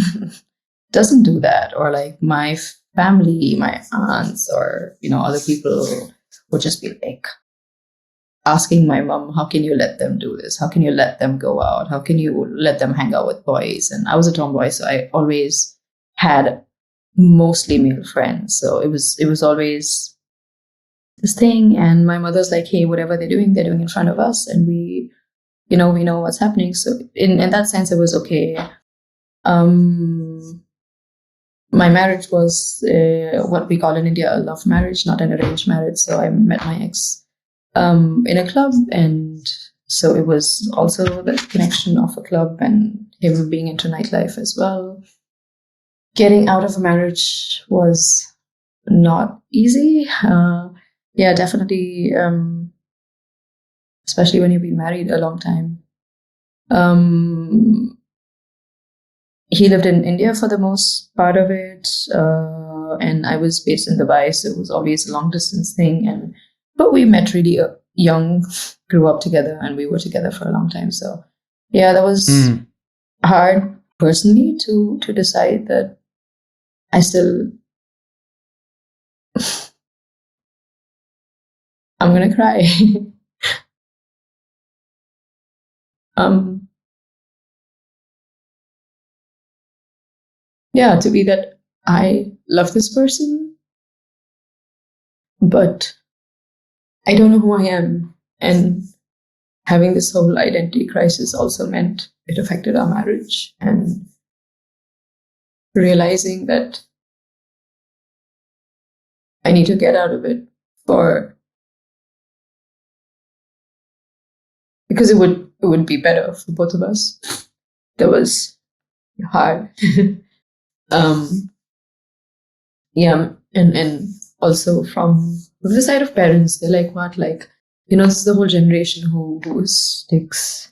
S2: doesn't do that. Or like my family, my aunts, or other people would just be like asking my mom, how can you let them do this? How can you let them go out? How can you let them hang out with boys? And I was a tomboy, so I always had mostly male friends. So it was always this thing. And my mother's like, hey, whatever they're doing in front of us, and we know what's happening. So in that sense, it was okay. My marriage was what we call in India a love marriage, not an arranged marriage. So I met my ex in a club, and so it was also the connection of a club and him being into nightlife as well. Getting out of a marriage was not easy. Yeah, definitely, especially when you've been married a long time. He lived in India for the most part of it, and I was based in Dubai, so it was always a long distance thing. But we met really young, grew up together, and we were together for a long time. So yeah, that was hard personally to decide that I still I'm gonna cry. Yeah, to be that I love this person, but I don't know who I am. And having this whole identity crisis also meant it affected our marriage, and realizing that I need to get out of it because it would be better for both of us. That was hard. Yeah, and also from the side of parents, they're like, what, like, this is the whole generation who sticks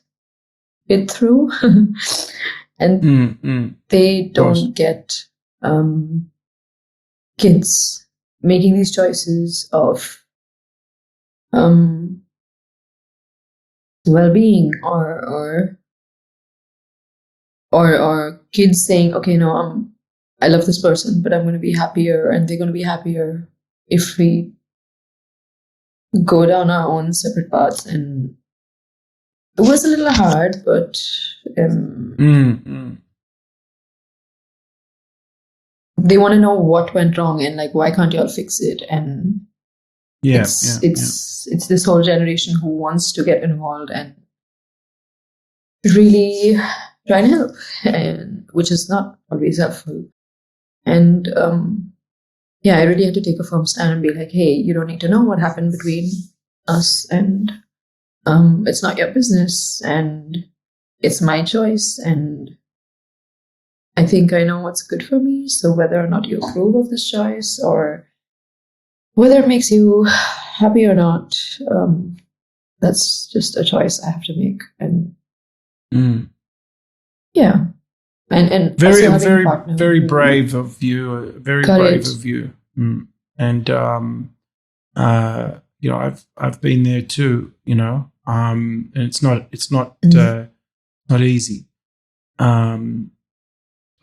S2: it through. And they don't get kids making these choices of well-being, or kids saying, okay, no, I love this person, but I'm going to be happier, and they're going to be happier if we go down our own separate paths. And it was a little hard, but they want to know what went wrong, and like, why can't y'all fix it? And it's this whole generation who wants to get involved and really try and help, and which is not always helpful. And yeah, I really had to take a firm stand and be like, hey, you don't need to know what happened between us, and it's not your business, and it's my choice, and I think I know what's good for me. So whether or not you approve of this choice, or whether it makes you happy or not, that's just a choice I have to make. And yeah, and
S1: very very brave of you. Very brave of you. And I've been there too. And it's not easy.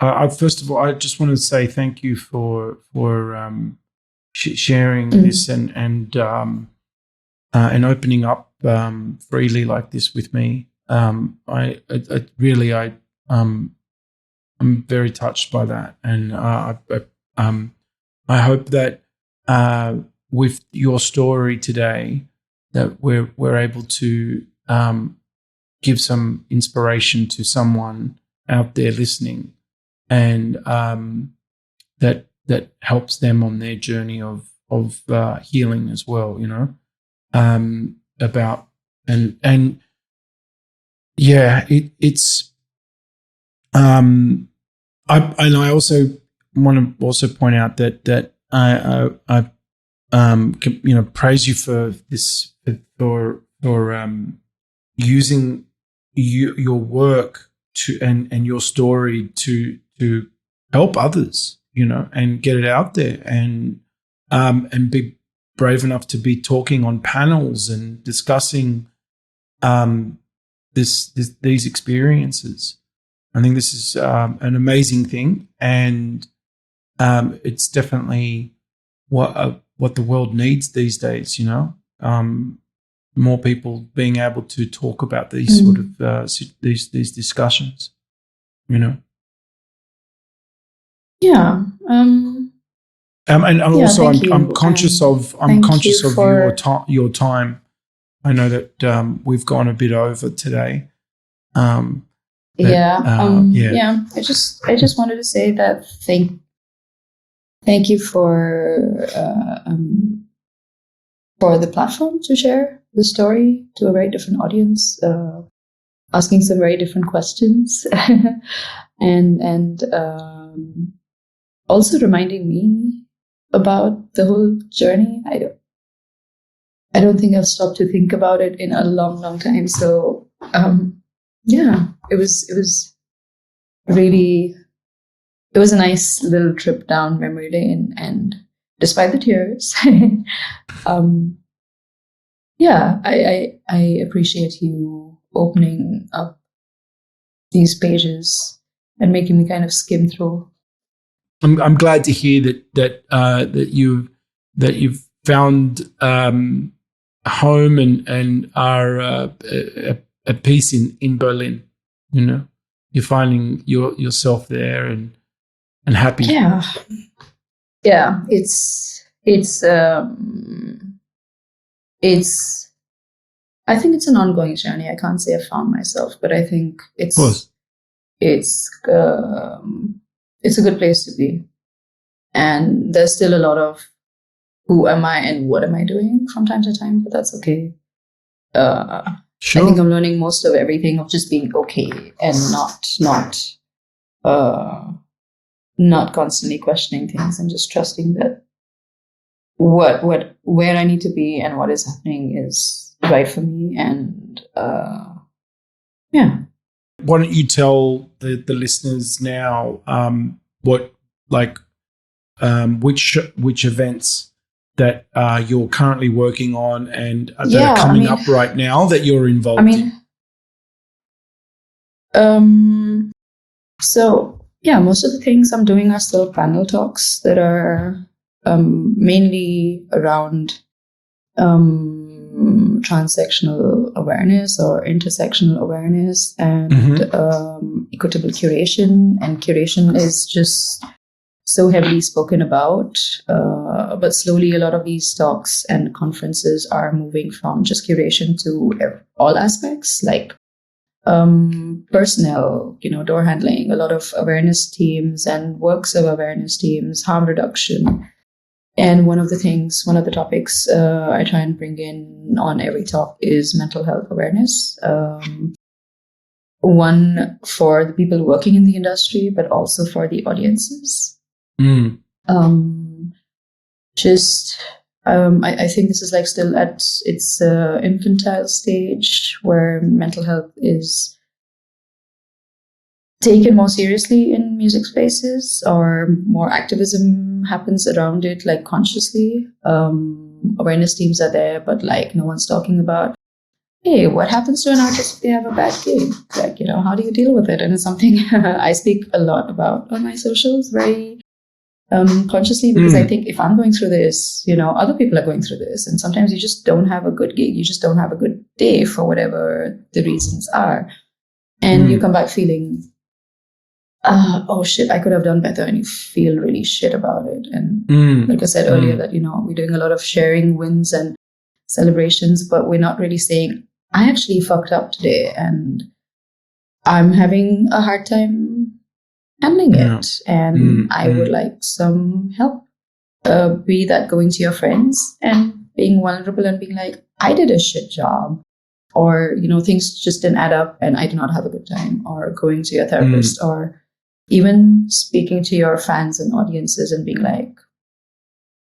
S1: I first of all, I just wanted to say thank you for sharing this and opening up freely like this with me. I'm very touched by that, and I hope that with your story today, that we're able to give some inspiration to someone out there listening, and that helps them on their journey of healing as well. about and yeah, it's I also want to also point out that I praise you for this for using your work to and your story to help others, and get it out there, and be brave enough to be talking on panels and discussing these experiences. I think this is an amazing thing, and it's definitely what the world needs these days. More people being able to talk about these sort of these discussions.
S2: Yeah.
S1: And also, I'm conscious of your time. I know that we've gone a bit over today.
S2: I just wanted to say that thank you for the platform to share the story to a very different audience, asking some very different questions, and also reminding me about the whole journey. I don't think I've stopped to think about it in a long, long time. So it was really, it was a nice little trip down memory lane, and despite the tears, I appreciate you opening up these pages and making me kind of skim through.
S1: I'm glad to hear that you've found home and are at peace in Berlin. You're finding yourself there and happy.
S2: Yeah. It's I think it's an ongoing journey. I can't say I found myself, but I think it's a good place to be. And there's still a lot of who am I and what am I doing from time to time, but that's okay.
S1: Sure.
S2: I think I'm learning most of everything of just being okay and not constantly questioning things, and just trusting that where I need to be and what is happening is right for me. And
S1: why don't you tell the listeners now which events that you're currently working on and that are coming up right now that you're involved
S2: in? So most of the things I'm doing are still panel talks that are mainly around transsectional awareness or intersectional awareness and equitable curation. And curation is just so heavily spoken about, but slowly a lot of these talks and conferences are moving from just curation to all aspects, like personnel, door handling, a lot of awareness teams and works of awareness teams, harm reduction. And one of the topics I try and bring in on every talk is mental health awareness. One for the people working in the industry, but also for the audiences. I think this is like still at its infantile stage, where mental health is taken more seriously in music spaces, or more activism happens around it, like consciously. Awareness teams are there, but like no one's talking about, hey, what happens to an artist if they have a bad gig? Like, how do you deal with it? And it's something I speak a lot about on my socials, very consciously, because I think if I'm going through this, other people are going through this, and sometimes you just don't have a good gig, you just don't have a good day for whatever the reasons are, and you come back feeling, oh shit, I could have done better, and you feel really shit about it. And like I said earlier, that we're doing a lot of sharing wins and celebrations, but we're not really saying, I actually fucked up today and I'm having a hard time handling it, and I would like some help. Be that going to your friends and being vulnerable and being like, I did a shit job, or, things just didn't add up and I did not have a good time, or going to your therapist, or even speaking to your fans and audiences and being like,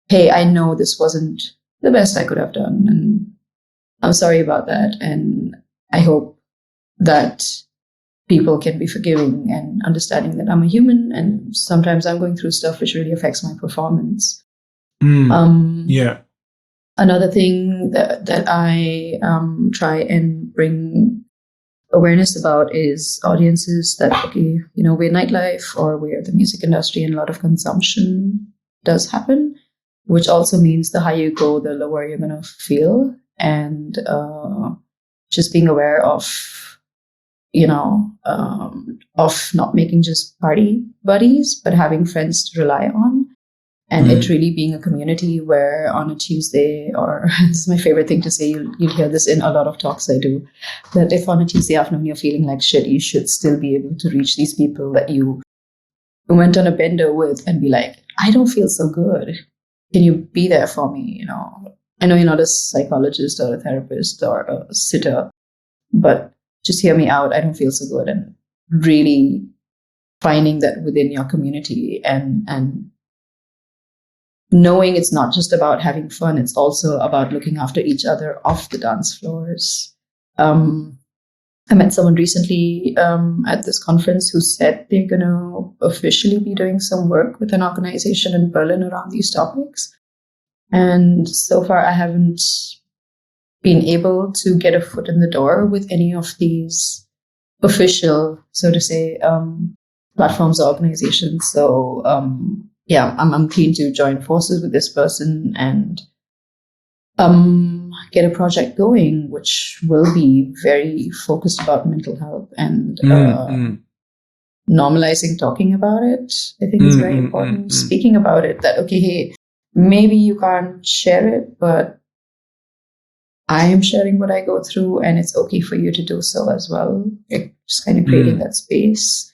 S2: hey, I know this wasn't the best I could have done, and I'm sorry about that. And I hope that people can be forgiving and understanding that I'm a human and sometimes I'm going through stuff which really affects my performance.
S1: Yeah.
S2: Another thing that I try and bring awareness about is audiences that, okay, we're nightlife or we're the music industry, and a lot of consumption does happen, which also means the higher you go, the lower you're going to feel. And just being aware of, of not making just party buddies, but having friends to rely on. And it really being a community where on a Tuesday, or this is my favorite thing to say, you'll hear this in a lot of talks I do, that if on a Tuesday afternoon you're feeling like shit, you should still be able to reach these people that you went on a bender with and be like, I don't feel so good. Can you be there for me? I know you're not a psychologist or a therapist or a sitter, but just hear me out. I don't feel so good. And really finding that within your community and knowing it's not just about having fun, it's also about looking after each other off the dance floors. I met someone recently at this conference who said they're going to officially be doing some work with an organization in Berlin around these topics. And so far, I haven't been able to get a foot in the door with any of these official, so to say, platforms or organizations. So, I'm keen to join forces with this person and get a project going, which will be very focused about mental health and normalizing talking about it. I think it's very important. Speaking about it, that, okay, hey, maybe you can't share it, but I am sharing what I go through, and it's okay for you to do so as well. Just kind of creating that space.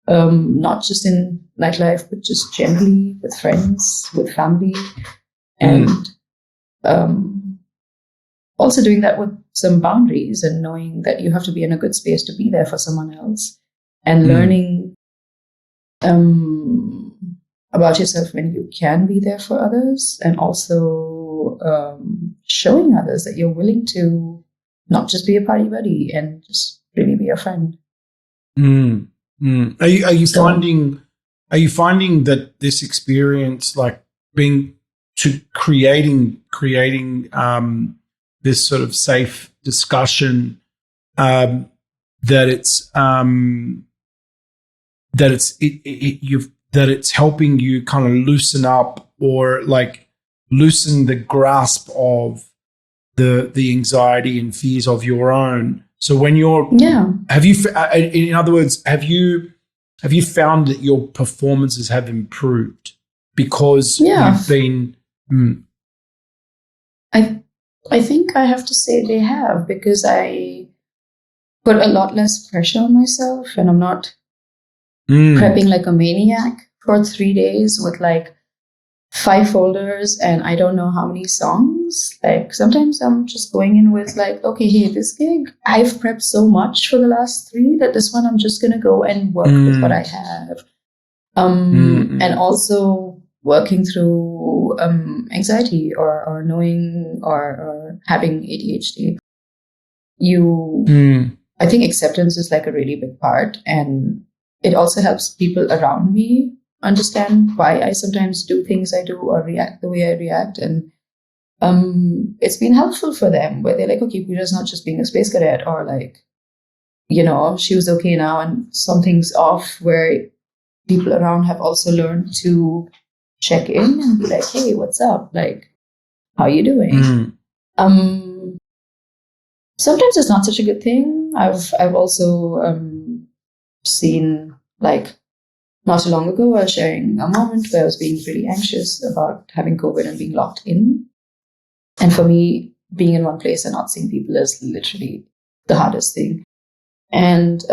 S2: Not just in nightlife, but just generally with friends, with family, and also doing that with some boundaries and knowing that you have to be in a good space to be there for someone else, and learning about yourself when you can be there for others, and also showing others that you're willing to not just be a party buddy and just really be a friend.
S1: Are you finding that this experience, like creating this sort of safe discussion, that it's helping you kind of loosen up, or like loosen the grasp of the anxiety and fears of your own? So when you're, have you, in other words, have you found that your performances have improved because you've been?
S2: I think I have to say they have, because I put a lot less pressure on myself, and I'm not prepping like a maniac for 3 days with like 5 folders and I don't know how many songs. Like sometimes I'm just going in with like, okay, hey, this gig, I've prepped so much for the last 3 that this one I'm just going to go and work with what I have. And also working through anxiety or knowing or having ADHD. I think acceptance is like a really big part, and it also helps people around me understand why I sometimes do things I do or react the way I react. And it's been helpful for them, where they're like, okay, Pooja's not just being a space cadet, or like, she was okay now and something's off, where people around have also learned to check in and be like, hey, what's up? Like, how are you doing? Sometimes it's not such a good thing. I've also seen, like, not too long ago, I was sharing a moment where I was being pretty anxious about having COVID and being locked in. And for me, being in one place and not seeing people is literally the hardest thing. And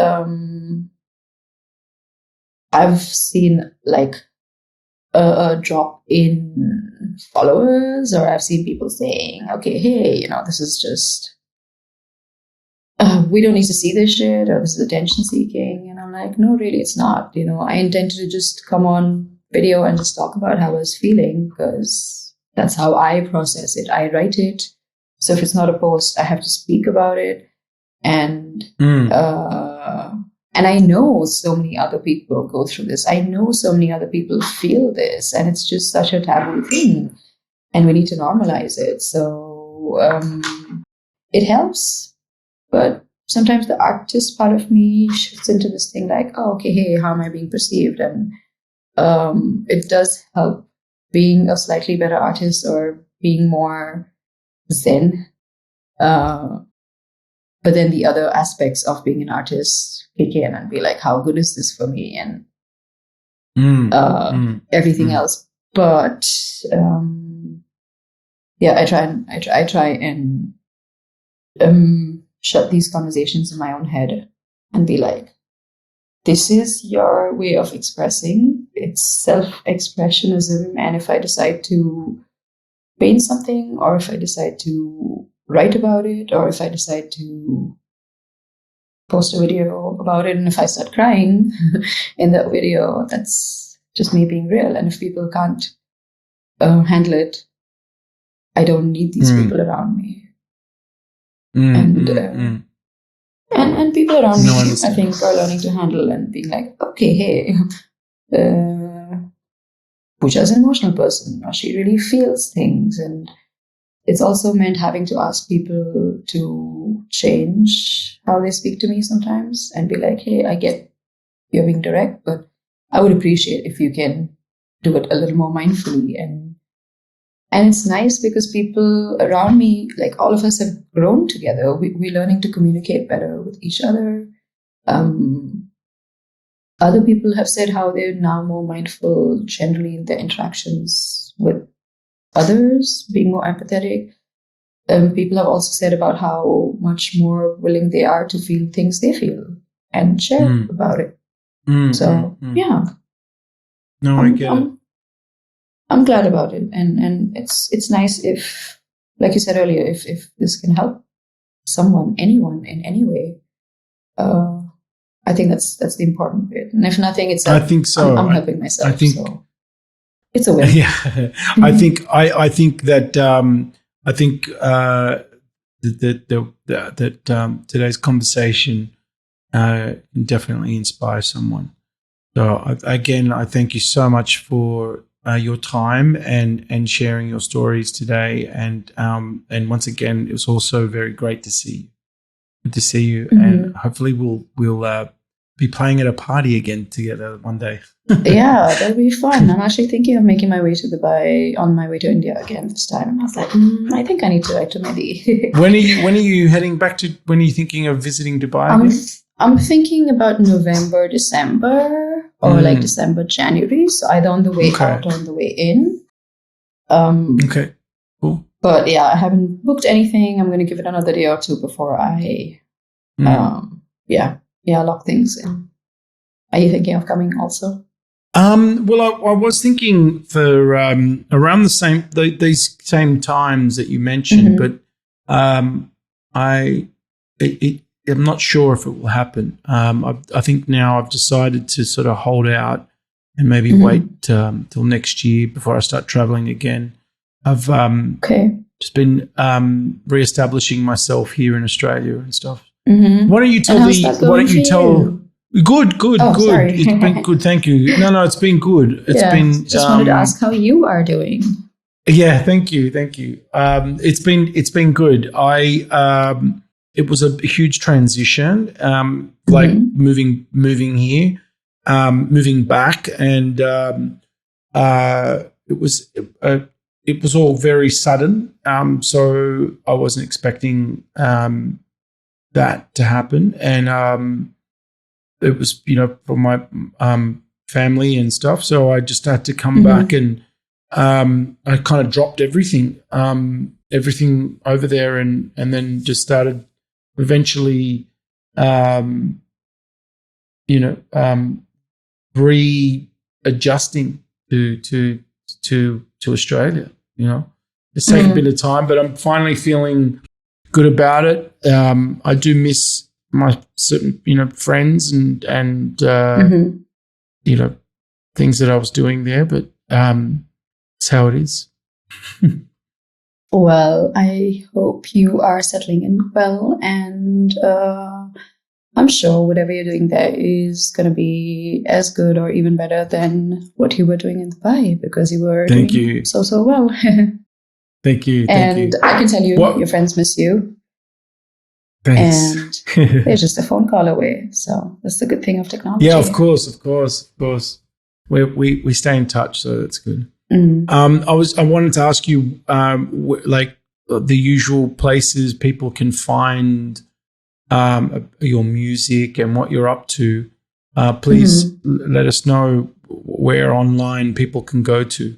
S2: I've seen like a drop in followers, or I've seen people saying, okay, hey, this is just, we don't need to see this shit, or this is attention seeking. And I'm like, no, really, it's not. I intended to just come on video and just talk about how I was feeling, because that's how I process it. I write it. So if it's not a post, I have to speak about it. And and I know so many other people go through this. I know so many other people feel this, and it's just such a taboo thing, and we need to normalize it. So it helps, but sometimes the artist part of me shifts into this thing like, oh, okay, hey, how am I being perceived? And it does help being a slightly better artist, or being more zen. But then the other aspects of being an artist kick in and be like, how good is this for me? And everything else. But I try and shut these conversations in my own head and be like, this is your way of expressing. It's self-expressionism. And if I decide to paint something, or if I decide to write about it, or if I decide to post a video about it, and if I start crying in that video, that's just me being real. And if people can't handle it, I don't need these people around me. And people around me, I think, are learning to handle and being like, okay, hey, Pooja's an emotional person, or she really feels things. And it's also meant having to ask people to change how they speak to me sometimes, and be like, hey, I get you're being direct, but I would appreciate if you can do it a little more mindfully. And it's nice because people around me, like all of us, have grown together. We're learning to communicate better with each other. Other people have said how they're now more mindful generally in their interactions with others, being more empathetic. People have also said about how much more willing they are to feel things they feel and share about it. Yeah.
S1: No, I get it.
S2: I'm glad about it, and it's nice if, like you said earlier, if this can help someone, anyone, in any way. I think that's the important bit, and if nothing, it's
S1: I think so.
S2: I'm helping myself.
S1: I think
S2: so it's a win.
S1: Yeah, I think that today's conversation can definitely inspire someone. So again, I thank you so much for your time and sharing your stories today. And once again, it was also very great to see you. Good to see you, and hopefully we'll be playing at a party again together one day.
S2: Yeah, that'll be fun. I'm actually thinking of making my way to Dubai on my way to India again this time. And I was like, I think I need to write to maybe.
S1: When are you heading back to? When are you thinking of visiting Dubai?
S2: I'm thinking about November, December, or like December, January. So either on the way out or on the way in.
S1: Okay, cool.
S2: But yeah, I haven't booked anything. I'm going to give it another day or two before I, lock things in. Are you thinking of coming also?
S1: Well, I was thinking for around these same times that you mentioned, but I'm not sure if it will happen. I think now I've decided to sort of hold out and maybe wait till next year before I start traveling again. I've just been reestablishing myself here in Australia and stuff. Why don't you tell Good.
S2: Oh, sorry.
S1: It's been good. Thank you. No, it's been good. It's been.
S2: Just wanted to ask how you are doing.
S1: Yeah, thank you. It's been good. It was a huge transition, like moving here, moving back, and it was all very sudden. So I wasn't expecting that to happen, and it was, for my family and stuff. So I just had to come back, and I kind of dropped everything over there, and then just started eventually, readjusting to Australia. You know, it's taken a bit of time, but I'm finally feeling good about it. I do miss my certain, friends and things that I was doing there, but it's how it is.
S2: Well, I hope you are settling in well, and I'm sure whatever you're doing there is going to be as good or even better than what you were doing in Dubai, because you were doing so well.
S1: Thank you.
S2: And I can tell you, your friends miss you.
S1: Thanks.
S2: And they're just a phone call away. So that's the good thing of technology.
S1: Yeah, of course. We stay in touch, so that's good. I wanted to ask you, like the usual places people can find your music and what you're up to. Please let us know where online people can go to.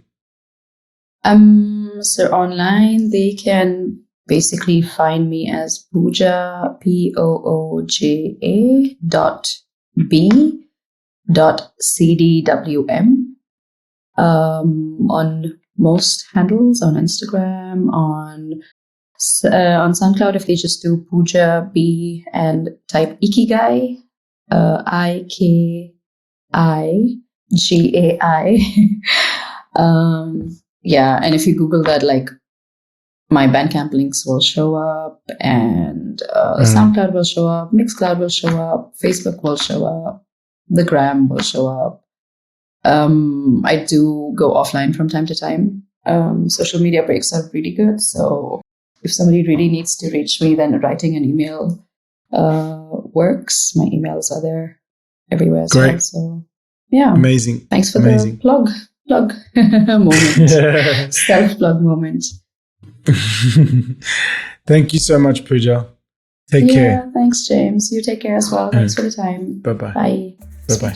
S2: So online they can basically find me as Pooja Pooja.B.CDWM on most handles, on Instagram, on SoundCloud. If they just do Pooja B and type Ikigai, IKIGAI. Yeah, and if you Google that, like, my Bandcamp links will show up, and SoundCloud will show up, Mixcloud will show up, Facebook will show up, the Gram will show up. I do go offline from time to time. Social media breaks are really good, so if somebody really needs to reach me, then writing an email works. My emails are there everywhere as well. So yeah,
S1: amazing.
S2: Thanks for the plug moment, self-plug moment.
S1: Thank you so much, Pooja. Take care.
S2: Thanks, James. You take care as well. Thanks for the time.
S1: Bye-bye.
S2: Bye.
S1: Bye-bye.